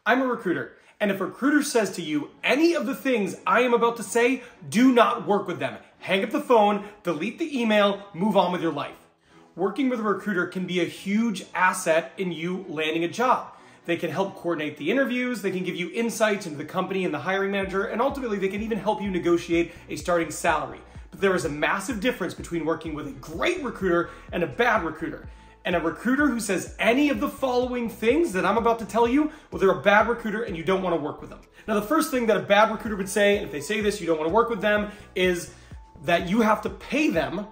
I'm a recruiter, and if a recruiter says to you any of the things I am about to say, do not work with them. Hang up the phone, delete the email, move on with your life. Working with a recruiter can be a huge asset in you landing a job. They can help coordinate the interviews, they can give you insights into the company and the hiring manager, and ultimately they can even help you negotiate a starting salary. But there is a massive difference between working with a great recruiter and a bad recruiter. And a recruiter who says any of the following things that I'm about to tell you, well, they're a bad recruiter and you don't want to work with them. Now, the first thing that a bad recruiter would say, and if they say this, you don't want to work with them, is that you have to pay them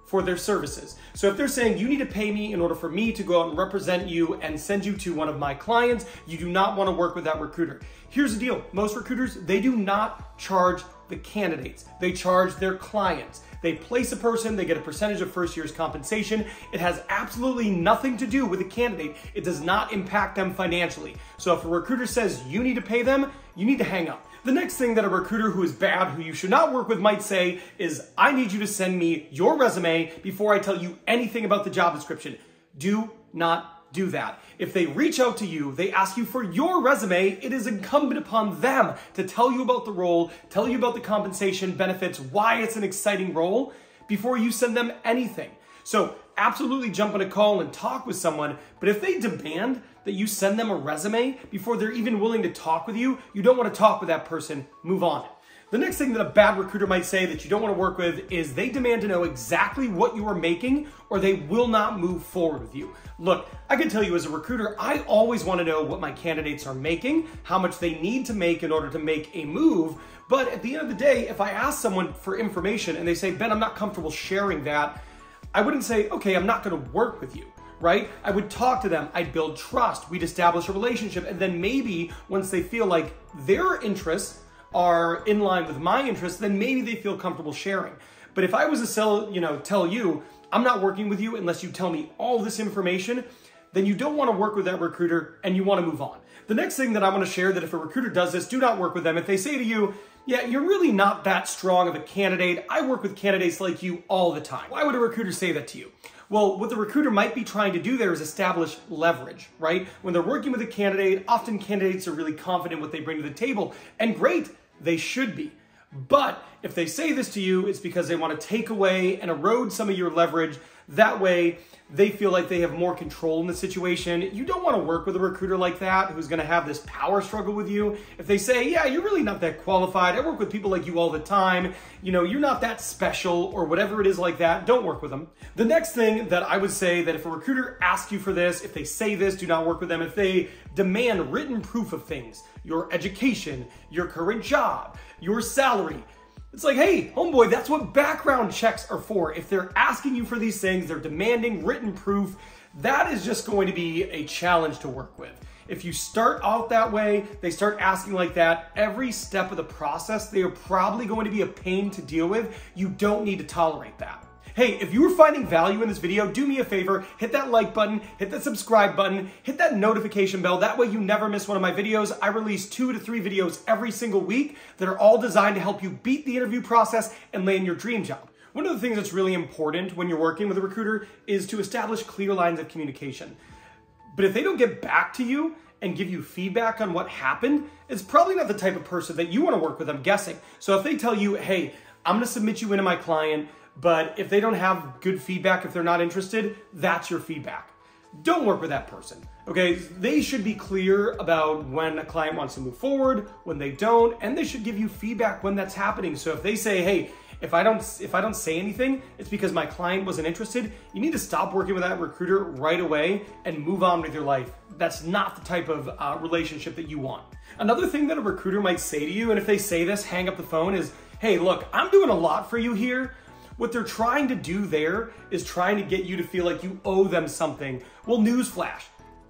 for their services. So if they're saying you need to pay me in order for me to go out and represent you and send you to one of my clients, you do not want to work with that recruiter. Here's the deal. Most recruiters, they do not charge the candidates. They charge their clients. They place a person, they get a percentage of first year's compensation. It has absolutely nothing to do with the candidate. It does not impact them financially. So if a recruiter says you need to pay them, you need to hang up. The next thing that a recruiter who is bad, who you should not work with, might say is, I need you to send me your resume before I tell you anything about the job description. Do not do that. If they reach out to you, they ask you for your resume, it is incumbent upon them to tell you about the role, tell you about the compensation, benefits, why it's an exciting role before you send them anything. So absolutely jump on a call and talk with someone, but if they demand that you send them a resume before they're even willing to talk with you, you don't want to talk with that person, move on. The next thing that a bad recruiter might say that you don't want to work with is they demand to know exactly what you are making or they will not move forward with you. Look, I can tell you as a recruiter, I always want to know what my candidates are making, how much they need to make in order to make a move. But at the end of the day, if I ask someone for information and they say, Ben, I'm not comfortable sharing that, I wouldn't say, okay, I'm not going to work with you. Right? I would talk to them, I'd build trust, we'd establish a relationship, and then maybe once they feel like their interests are in line with my interests, then maybe they feel comfortable sharing. But if I was to tell you, I'm not working with you unless you tell me all this information, then you don't want to work with that recruiter and you want to move on. The next thing that I want to share, that if a recruiter does this, do not work with them. If they say to you, yeah, you're really not that strong of a candidate. I work with candidates like you all the time. Why would a recruiter say that to you? Well, what the recruiter might be trying to do there is establish leverage, right? When they're working with a candidate, often candidates are really confident what they bring to the table, and great, they should be. But if they say this to you, it's because they want to take away and erode some of your leverage. That way, they feel like they have more control in the situation. You don't want to work with a recruiter like that who's going to have this power struggle with you. If they say, yeah, you're really not that qualified. I work with people like you all the time. You know, you're not that special or whatever it is like that. Don't work with them. The next thing that I would say, that if a recruiter asks you for this, if they say this, do not work with them. If they demand written proof of things, your education, your current job, your salary, it's like, hey, homeboy, that's what background checks are for. If they're asking you for these things, they're demanding written proof, that is just going to be a challenge to work with. If you start out that way, they start asking like that, every step of the process, they are probably going to be a pain to deal with. You don't need to tolerate that. Hey, if you were finding value in this video, do me a favor, hit that like button, hit that subscribe button, hit that notification bell. That way you never miss one of my videos. I release 2 to 3 videos every single week that are all designed to help you beat the interview process and land your dream job. One of the things that's really important when you're working with a recruiter is to establish clear lines of communication. But if they don't get back to you and give you feedback on what happened, it's probably not the type of person that you want to work with, I'm guessing. So if they tell you, hey, I'm going to submit you into my client, but if they don't have good feedback, if they're not interested, that's your feedback. Don't work with that person, okay? They should be clear about when a client wants to move forward, when they don't, and they should give you feedback when that's happening. So if they say, hey, if I don't say anything, it's because my client wasn't interested, you need to stop working with that recruiter right away and move on with your life. That's not the type of relationship that you want. Another thing that a recruiter might say to you, and if they say this, hang up the phone, is, hey, look, I'm doing a lot for you here. What they're trying to do there is trying to get you to feel like you owe them something. Well, newsflash,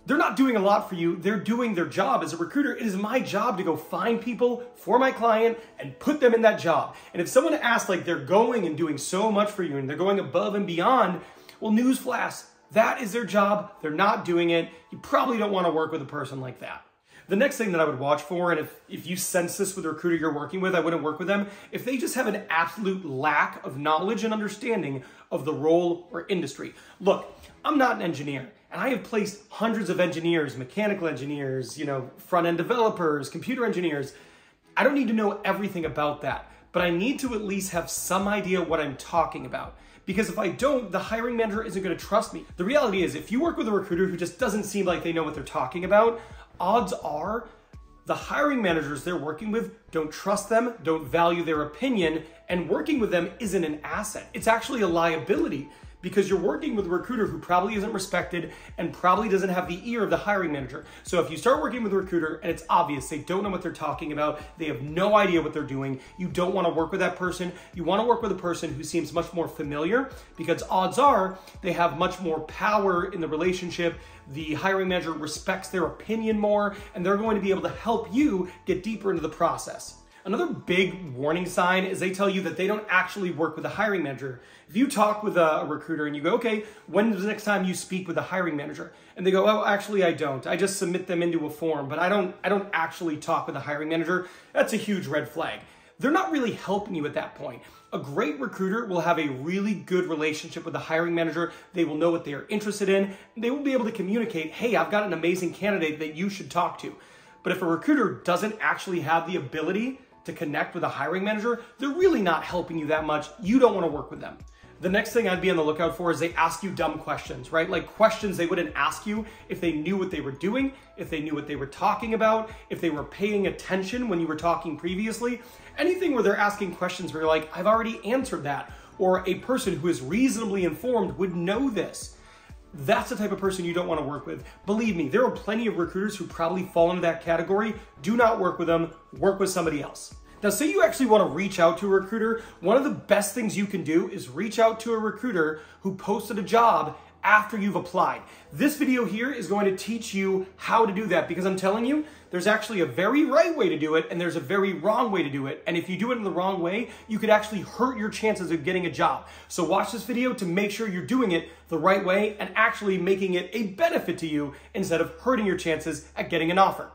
they're not doing a lot for you. They're doing their job. As a recruiter, it is my job to go find people for my client and put them in that job. And if someone asks like they're going and doing so much for you and they're going above and beyond, well, newsflash, that is their job. They're not doing it. You probably don't want to work with a person like that. The next thing that I would watch for, and if you sense this with a recruiter you're working with, I wouldn't work with them, if they just have an absolute lack of knowledge and understanding of the role or industry. Look, I'm not an engineer, And I have placed hundreds of engineers, mechanical engineers, front-end developers, computer engineers. I don't need to know everything about that, but I need to at least have some idea what I'm talking about. Because if I don't, the hiring manager isn't going to trust me. The reality is, if you work with a recruiter who just doesn't seem like they know what they're talking about, odds are the hiring managers they're working with don't trust them, don't value their opinion, and working with them isn't an asset. It's actually a liability, because you're working with a recruiter who probably isn't respected and probably doesn't have the ear of the hiring manager. So if you start working with a recruiter and it's obvious they don't know what they're talking about, they have no idea what they're doing, you don't want to work with that person. You want to work with a person who seems much more familiar, because odds are they have much more power in the relationship. The hiring manager respects their opinion more, and they're going to be able to help you get deeper into the process. Another big warning sign is they tell you that they don't actually work with a hiring manager. If you talk with a recruiter and you go, okay, when is the next time you speak with a hiring manager? And they go, oh, actually I don't. I just submit them into a form, but I don't actually talk with a hiring manager. That's a huge red flag. They're not really helping you at that point. A great recruiter will have a really good relationship with the hiring manager. They will know what they are interested in. They will be able to communicate, hey, I've got an amazing candidate that you should talk to. But if a recruiter doesn't actually have the ability to connect with a hiring manager, they're really not helping you that much. You don't want to work with them. The next thing I'd be on the lookout for is they ask you dumb questions, right? Like questions they wouldn't ask you if they knew what they were doing, if they knew what they were talking about, if they were paying attention when you were talking previously. Anything where they're asking questions where you're like, I've already answered that, or a person who is reasonably informed would know this. That's the type of person you don't want to work with. Believe me, there are plenty of recruiters who probably fall into that category. Do not work with them. Work with somebody else. Now, say you actually want to reach out to a recruiter. One of the best things you can do is reach out to a recruiter who posted a job after you've applied. This video here is going to teach you how to do that, because I'm telling you, there's actually a very right way to do it and there's a very wrong way to do it. And if you do it in the wrong way, you could actually hurt your chances of getting a job. So watch this video to make sure you're doing it the right way and actually making it a benefit to you instead of hurting your chances at getting an offer.